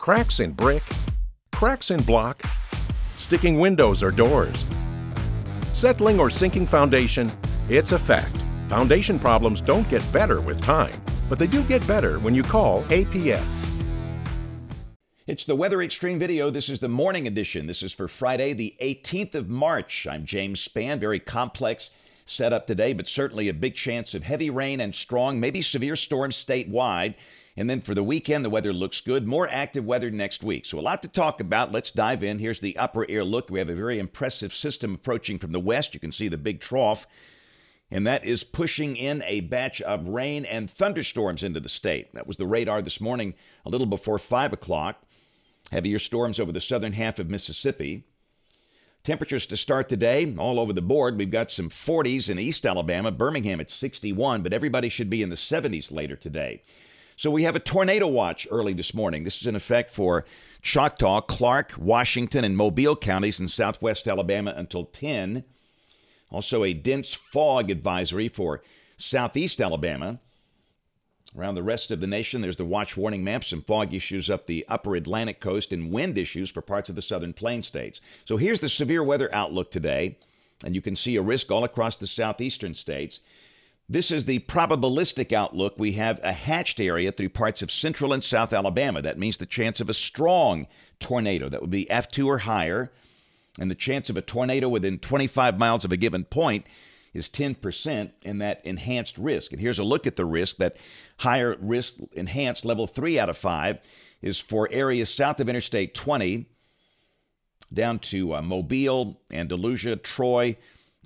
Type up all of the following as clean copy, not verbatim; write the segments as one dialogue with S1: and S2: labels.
S1: Cracks in brick, cracks in block, sticking windows or doors. Settling or sinking foundation, it's a fact. Foundation problems don't get better with time, but they do get better when you call APS.
S2: It's the Weather Xtreme video. This is the morning edition. This is for Friday, the 18th of March. I'm James Spann. Very complex setup today, but certainly a big chance of heavy rain and strong, maybe severe storms statewide. And then for the weekend, the weather looks good. More active weather next week. So a lot to talk about. Let's dive in. Here's the upper air look. We have a very impressive system approaching from the west. You can see the big trough. And that is pushing in a batch of rain and thunderstorms into the state. That was the radar this morning, a little before 5 o'clock. Heavier storms over the southern half of Mississippi. Temperatures to start today, all over the board. We've got some 40s in East Alabama. Birmingham at 61, but everybody should be in the 70s later today. So we have a tornado watch early this morning. This is in effect for Choctaw, Clark, Washington, and Mobile counties in southwest Alabama until 10. Also a dense fog advisory for southeast Alabama. Around the rest of the nation, there's the watch warning map, some fog issues up the upper Atlantic coast, and wind issues for parts of the southern plain states. So here's the severe weather outlook today, and you can see a risk all across the southeastern states. This is the probabilistic outlook. We have a hatched area through parts of central and south Alabama. That means the chance of a strong tornado. That would be F2 or higher. And the chance of a tornado within 25 miles of a given point is 10% in that enhanced risk. And here's a look at the risk. That higher risk enhanced level 3 out of 5 is for areas south of Interstate 20 down to Mobile, Andalusia, Troy,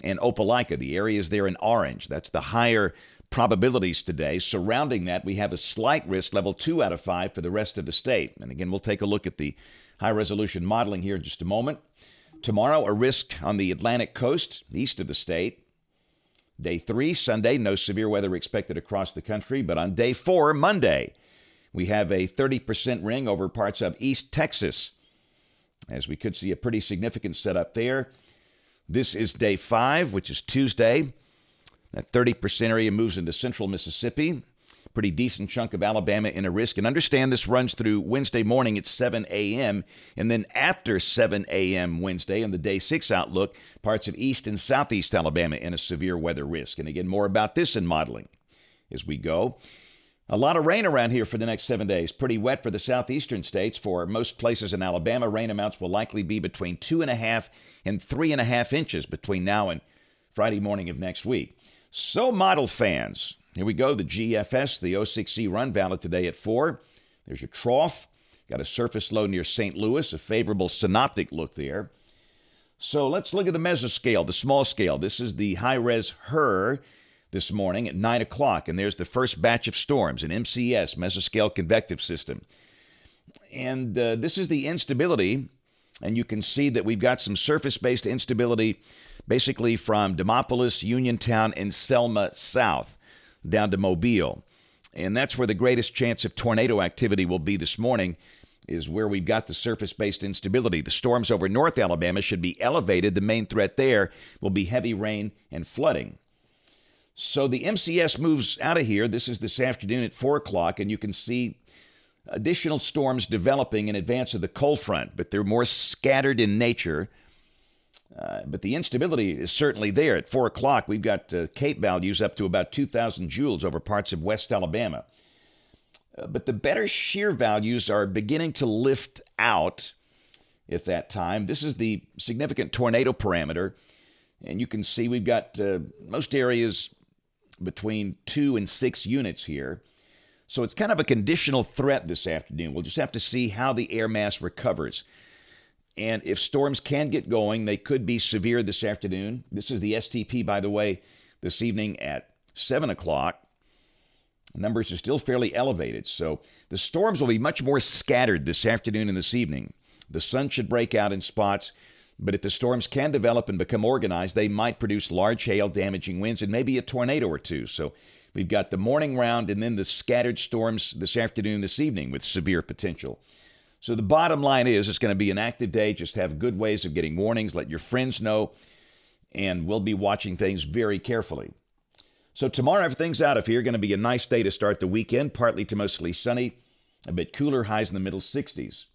S2: and Opelika. The areas there in orange. That's the higher probabilities today. Surrounding that, we have a slight risk level 2 out of 5 for the rest of the state. And again, we'll take a look at the high-resolution modeling here in just a moment. Tomorrow, a risk on the Atlantic coast, east of the state. Day 3, Sunday, no severe weather expected across the country. But on day 4, Monday, we have a 30% ring over parts of East Texas, as we could see a pretty significant setup there. This is day 5, which is Tuesday. That 30% area moves into central Mississippi. Pretty decent chunk of Alabama in a risk. And understand this runs through Wednesday morning at 7 a.m. And then after 7 a.m. Wednesday in the day 6 outlook, parts of east and southeast Alabama in a severe weather risk. And again, more about this in modeling as we go. A lot of rain around here for the next 7 days. Pretty wet for the southeastern states. For most places in Alabama, rain amounts will likely be between 2.5 and 3.5 inches between now and Friday morning of next week. So model fans, here we go. The GFS, the 06C run valid today at 4. There's your trough. Got a surface low near St. Louis, a favorable synoptic look there. So let's look at the mesoscale, the small scale. This is the high-res HER this morning at 9 o'clock, and there's the first batch of storms, an MCS, mesoscale convective system. And this is the instability, and you can see that we've got some surface-based instability basically from Demopolis, Uniontown, and Selma south down to Mobile. And that's where the greatest chance of tornado activity will be this morning, is where we've got the surface-based instability. The storms over North Alabama should be elevated. The main threat there will be heavy rain and flooding. So the MCS moves out of here. This is this afternoon at 4 o'clock, and you can see additional storms developing in advance of the cold front, but they're more scattered in nature. But the instability is certainly there. At 4 o'clock, we've got Cape values up to about 2,000 joules over parts of West Alabama. But the better shear values are beginning to lift out at that time. This is the significant tornado parameter. And you can see we've got most areas between 2 and 6 units here. So it's kind of a conditional threat this afternoon. We'll just have to see how the air mass recovers. And if storms can get going, they could be severe this afternoon. This is the STP, by the way, this evening at 7 o'clock. Numbers are still fairly elevated. So the storms will be much more scattered this afternoon and this evening. The sun should break out in spots. But if the storms can develop and become organized, they might produce large hail, damaging winds, and maybe a tornado or two. So we've got the morning round and then the scattered storms this afternoon, this evening with severe potential. So the bottom line is it's going to be an active day. Just have good ways of getting warnings. Let your friends know. And we'll be watching things very carefully. So tomorrow, everything's out of here. Going to be a nice day to start the weekend. Partly to mostly sunny. A bit cooler, highs in the middle 60s.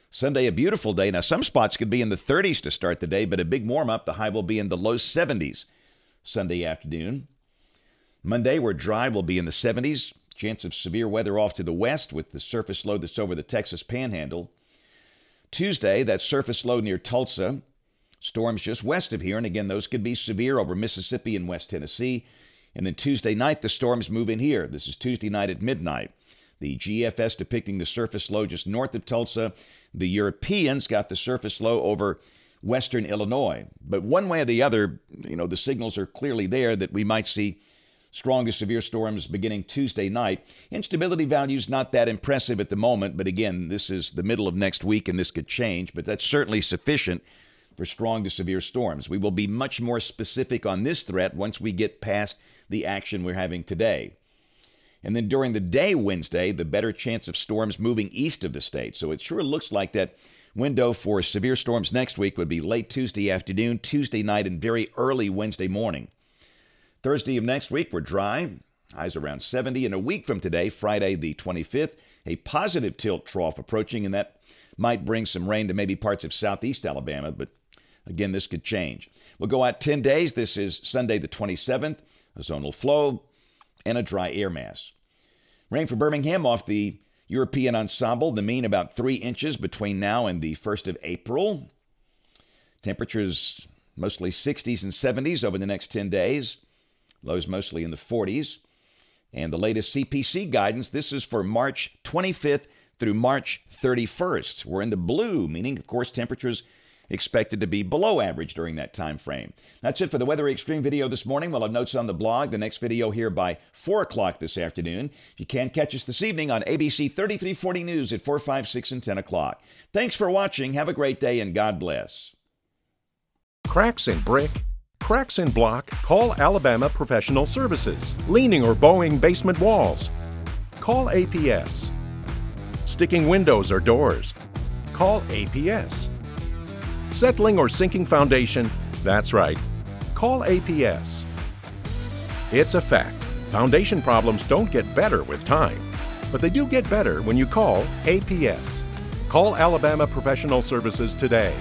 S2: Sunday, a beautiful day. Now, some spots could be in the 30s to start the day, but a big warm-up. The high will be in the low 70s Sunday afternoon. Monday, we're dry, will be in the 70s. Chance of severe weather off to the west with the surface low that's over the Texas Panhandle. Tuesday, that surface low near Tulsa. Storms just west of here, and again, those could be severe over Mississippi and West Tennessee. And then Tuesday night, the storms move in here. This is Tuesday night at midnight. The GFS depicting the surface low just north of Tulsa. The Europeans got the surface low over western Illinois. But one way or the other, the signals are clearly there that we might see strong to severe storms beginning Tuesday night. Instability values not that impressive at the moment, but again, this is the middle of next week and this could change, but that's certainly sufficient for strong to severe storms. We will be much more specific on this threat once we get past the action we're having today. And then during the day Wednesday, the better chance of storms moving east of the state. So it sure looks like that window for severe storms next week would be late Tuesday afternoon, Tuesday night, and very early Wednesday morning. Thursday of next week, we're dry. Highs around 70. And a week from today, Friday the 25th, a positive tilt trough approaching, and that might bring some rain to maybe parts of southeast Alabama. But again, this could change. We'll go out 10 days. This is Sunday the 27th, a zonal flow and a dry air mass. Rain for Birmingham off the European ensemble. The mean about 3 inches between now and the 1st of April. Temperatures mostly 60s and 70s over the next 10 days. Lows mostly in the 40s. And the latest CPC guidance, this is for March 25th through March 31st. We're in the blue, meaning, of course, temperatures expected to be below average during that time frame. That's it for the Weather Xtreme video this morning. We'll have notes on the blog. The next video here by 4 o'clock this afternoon. If you can't catch us this evening on ABC 3340 News at 4, 5, 6, and 10 o'clock. Thanks for watching. Have a great day, and God bless.
S1: Cracks in brick? Cracks in block? Call Alabama Professional Services. Leaning or bowing basement walls? Call APS. Sticking windows or doors? Call APS. Settling or sinking foundation? That's right. Call APS. It's a fact. Foundation problems don't get better with time, but they do get better when you call APS. Call Alabama Professional Services today.